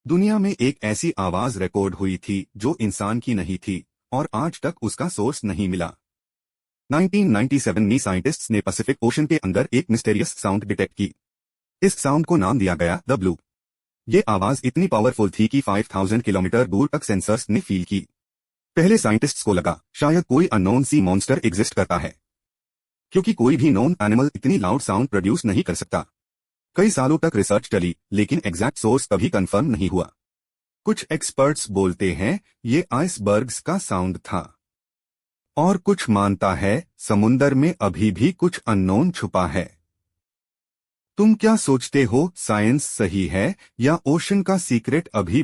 दुनिया में एक ऐसी आवाज रिकॉर्ड हुई थी जो इंसान की नहीं थी और आज तक उसका सोर्स नहीं मिला। 1997 में साइंटिस्ट्स ने पैसिफिक ओशन के अंदर एक मिस्टीरियस साउंड डिटेक्ट की। इस साउंड को नाम दिया गया द ब्लू। ये आवाज इतनी पावरफुल थी कि 5000 किलोमीटर दूर तक सेंसर्स ने फील की। पहले साइंटिस्ट्स को लगा शायद कोई अननोन सी मॉन्स्टर एग्जिस्ट करता है, क्योंकि कोई भी नोन एनिमल इतनी लाउड साउंड प्रोड्यूस नहीं कर सकता। कई सालों तक रिसर्च चली, लेकिन एग्जैक्ट सोर्स कभी कंफर्म नहीं हुआ। कुछ एक्सपर्ट्स बोलते हैं ये आइसबर्ग्स का साउंड था, और कुछ मानता है समुंदर में अभी भी कुछ अननोन छुपा है। तुम क्या सोचते हो, साइंस सही है या ओशन का सीक्रेट अभी भी